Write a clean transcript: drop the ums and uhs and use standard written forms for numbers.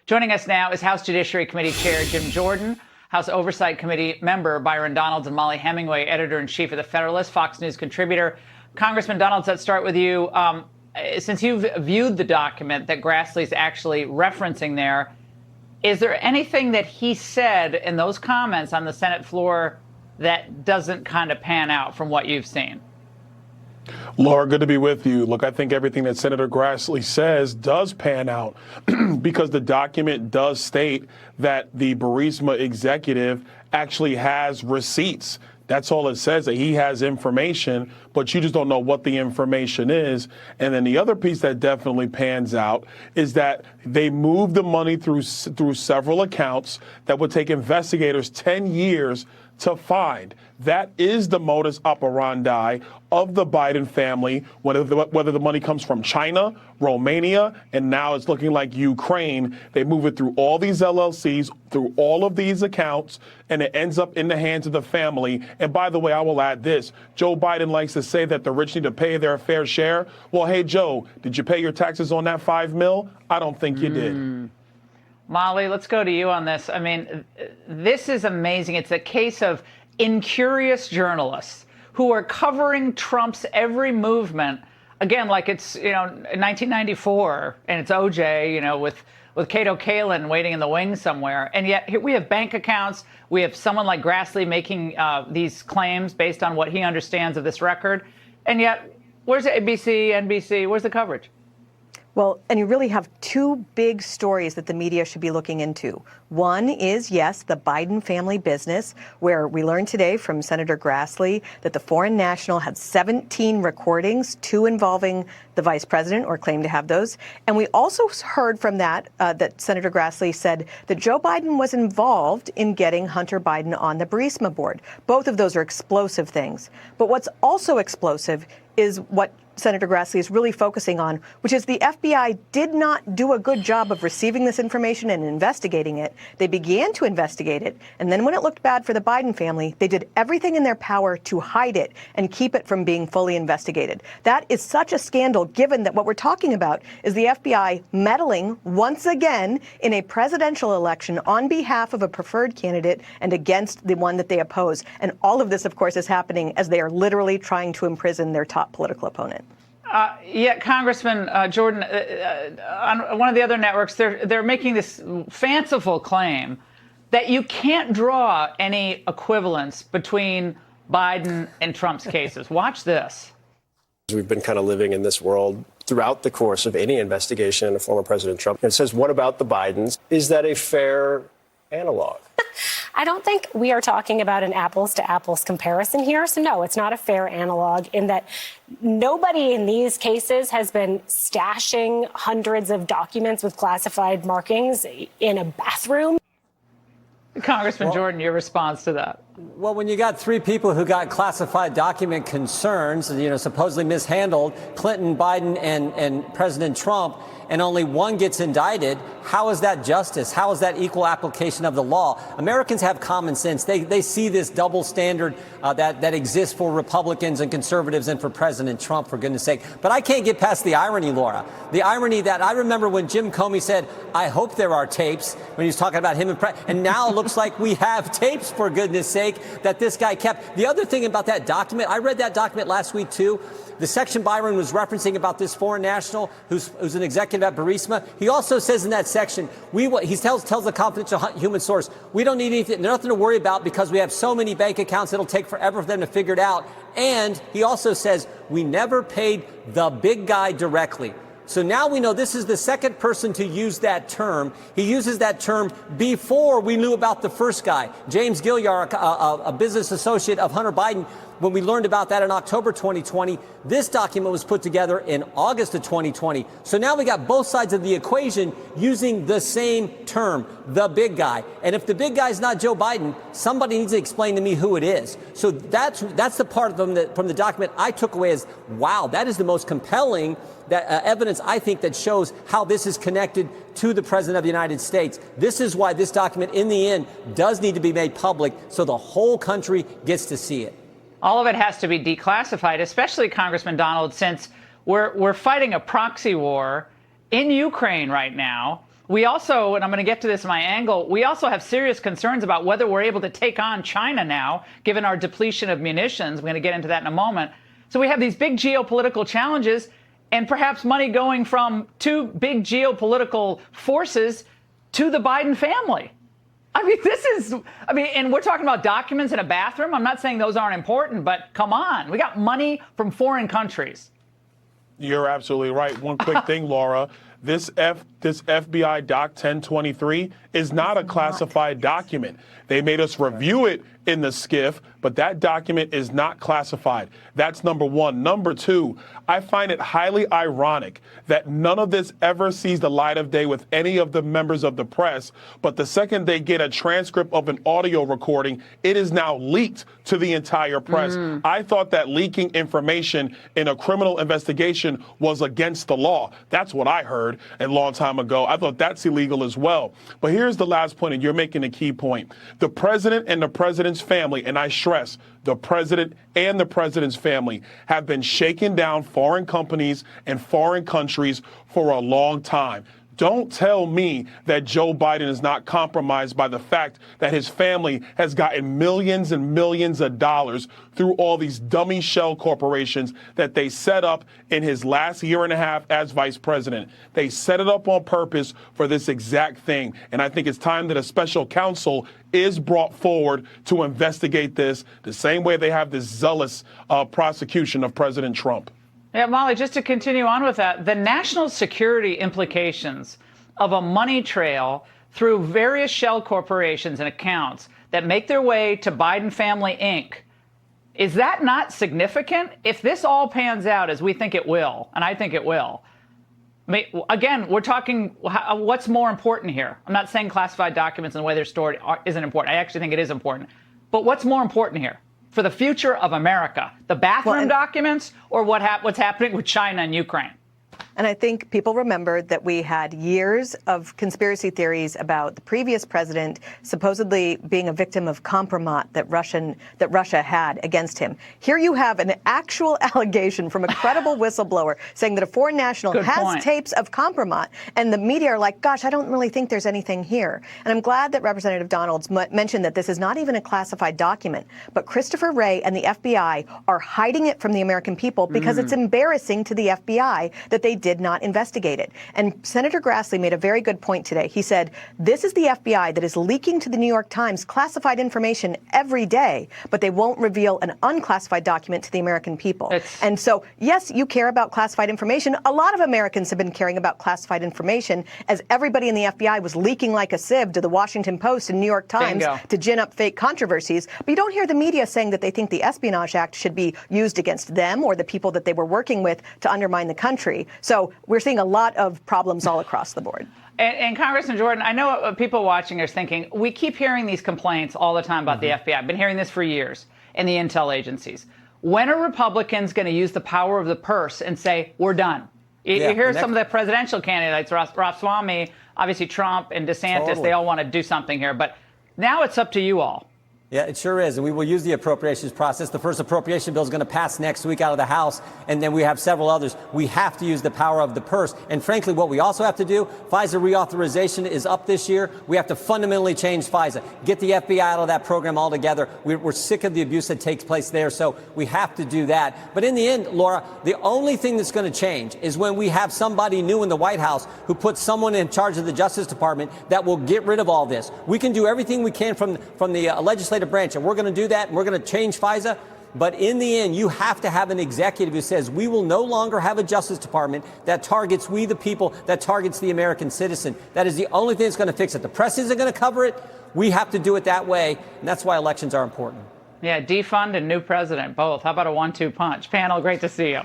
Joining us now is House Judiciary Committee Chair Jim Jordan, House Oversight Committee member Byron Donalds, and Molly Hemingway, editor-in-chief of The Federalist, Fox News contributor. Congressman Donalds, let's start with you. Since you've viewed the document that Grassley's actually referencing there, is there anything that he said in those comments on the Senate floor that doesn't kind of pan out from what you've seen? Laura, good to be with you. Look, I think everything that Senator Grassley says does pan out because the document does state that the Burisma executive actually has receipts. That's all it says, that he has information, but you just don't know what the information is. And then the other piece that definitely pans out is that they moved the money through several accounts that would take investigators 10 years to find. That is the modus operandi of the Biden family, whether the money comes from China, Romania, and now it's looking like Ukraine. They move it through all these LLCs, through all of these accounts, and it ends up in the hands of the family. And by the way, I will add this. Joe Biden likes to say that the rich need to pay their fair share. Well, hey, Joe, did you pay your taxes on that $5 million? I don't think you did. Molly, let's go to you on this. I mean, this is amazing. It's a case of incurious journalists who are covering Trump's every movement. Again, like it's, 1994 and it's OJ, with Cato Kalin waiting in the wings somewhere. And yet here we have bank accounts. We have someone like Grassley making these claims based on what he understands of this record. And yet, where's the ABC, NBC? Where's the coverage? Well, and you really have two big stories that the media should be looking into. One is, yes, the Biden family business, where we learned today from Senator Grassley that the foreign national had 17 recordings, 2 involving the vice president, or claimed to have those. And we also heard from that Senator Grassley said that Joe Biden was involved in getting Hunter Biden on the Burisma board. Both of those are explosive things. But what's also explosive is what Senator Grassley is really focusing on, which is the FBI did not do a good job of receiving this information and investigating it. They began to investigate it, and then when it looked bad for the Biden family, they did everything in their power to hide it and keep it from being fully investigated. That is such a scandal, given that what we're talking about is the FBI meddling once again in a presidential election on behalf of a preferred candidate and against the one that they oppose. And all of this, of course, is happening as they are literally trying to imprison their top political opponent. Yet, Congressman Jordan, on one of the other networks, they're making this fanciful claim that you can't draw any equivalence between Biden and Trump's cases. Watch this. We've been kind of living in this world throughout the course of any investigation into former President Trump. It says, what about the Bidens? Is that a fair analog? I don't think we are talking about an apples to apples comparison here. So no, it's not a fair analog in that nobody in these cases has been stashing hundreds of documents with classified markings in a bathroom. Congressman Jordan, your response to that? Well, when you got 3 people who got classified document concerns, supposedly mishandled, Clinton, Biden, and President Trump, and only one gets indicted, how is that justice? How is that equal application of the law? Americans have common sense. They see this double standard that exists for Republicans and conservatives and for President Trump, for goodness sake. But I can't get past the irony, Laura. The irony that I remember when Jim Comey said, I hope there are tapes, when he was talking about him and now it looks like we have tapes, for goodness sake, that this guy kept. The other thing about that document, I read that document last week, too. The section Byron was referencing about this foreign national who's an executive at Burisma, he also says in that section, he tells the confidential human source, we don't need anything, nothing to worry about because we have so many bank accounts, it'll take forever for them to figure it out. And he also says, we never paid the big guy directly. So now we know this is the second person to use that term. He uses that term before we knew about the first guy, James Gilliar, a business associate of Hunter Biden. When we learned about that in October 2020, this document was put together in August of 2020. So now we got both sides of the equation using the same term, the big guy. And if the big guy is not Joe Biden, somebody needs to explain to me who it is. So that's the part of them from the document I took away as, wow, that is the most compelling evidence, I think, that shows how this is connected to the President of the United States. This is why this document, in the end, does need to be made public so the whole country gets to see it. All of it has to be declassified, especially, Congressman Donald, since we're fighting a proxy war in Ukraine right now. We also, and I'm going to get to this in my angle, we also have serious concerns about whether we're able to take on China now, given our depletion of munitions. We're going to get into that in a moment. So we have these big geopolitical challenges and perhaps money going from two big geopolitical forces to the Biden family. I mean, and we're talking about documents in a bathroom. I'm not saying those aren't important, but come on. We got money from foreign countries. You're absolutely right. One quick thing, Laura. This FBI Doc 1023 is not a classified document. They made us review it in the SCIF, but that document is not classified. That's number one. Number two, I find it highly ironic that none of this ever sees the light of day with any of the members of the press, but the second they get a transcript of an audio recording, it is now leaked to the entire press. I thought that leaking information in a criminal investigation was against the law. That's what I heard a long time ago. I thought that's illegal as well. But here's the last point, and you're making a key point. The president and the president's family, and I stress, the president and the president's family have been shaking down foreign companies and foreign countries for a long time. Don't tell me that Joe Biden is not compromised by the fact that his family has gotten millions and millions of dollars through all these dummy shell corporations that they set up in his last year and a half as vice president. They set it up on purpose for this exact thing. And I think it's time that a special counsel is brought forward to investigate this the same way they have this zealous prosecution of President Trump. Yeah, Molly, just to continue on with that, the national security implications of a money trail through various shell corporations and accounts that make their way to Biden Family Inc., is that not significant? If this all pans out as we think it will, and I think it will, I mean, again, we're talking what's more important here. I'm not saying classified documents and the way they're stored isn't important. I actually think it is important. But what's more important here? For the future of America, the bathroom documents or what's happening with China and Ukraine? And I think people remember that we had years of conspiracy theories about the previous president supposedly being a victim of compromise that Russia had against him. Here you have an actual allegation from a credible whistleblower saying that a foreign national has tapes of compromise, and the media are like, gosh, I don't really think there's anything here. And I'm glad that Representative Donalds mentioned that this is not even a classified document, but Christopher Wray and the FBI are hiding it from the American people because it's embarrassing to the FBI that they did not investigate it. And Senator Grassley made a very good point today. He said, this is the FBI that is leaking to the New York Times classified information every day, but they won't reveal an unclassified document to the American people. And so, yes, you care about classified information. A lot of Americans have been caring about classified information as everybody in the FBI was leaking like a sieve to the Washington Post and New York Times to gin up fake controversies. But you don't hear the media saying that they think the Espionage Act should be used against them or the people that they were working with to undermine the country. So we're seeing a lot of problems all across the board. And Congressman Jordan, I know people watching are thinking, we keep hearing these complaints all the time about the FBI. I've been hearing this for years and the intel agencies. When are Republicans going to use the power of the purse and say, we're done? You hear some of the presidential candidates, Ramaswamy, obviously Trump and DeSantis, they all want to do something here. But now it's up to you all. Yeah, it sure is. And we will use the appropriations process. The first appropriation bill is going to pass next week out of the House, and then we have several others. We have to use the power of the purse. And frankly, what we also have to do, FISA reauthorization is up this year. We have to fundamentally change FISA, get the FBI out of that program altogether. We're sick of the abuse that takes place there, so we have to do that. But in the end, Laura, the only thing that's going to change is when we have somebody new in the White House who puts someone in charge of the Justice Department that will get rid of all this. We can do everything we can from the legislative branch, and we're going to do that, and we're going to change FISA. But in the end, you have to have an executive who says we will no longer have a Justice Department that targets we the people, that targets the American citizen. That is the only thing that's going to fix it. The press isn't going to cover it. We have to do it that way, and that's why elections are important. Yeah, defund and new president, both. How about a 1-2 punch? Panel, great to see you.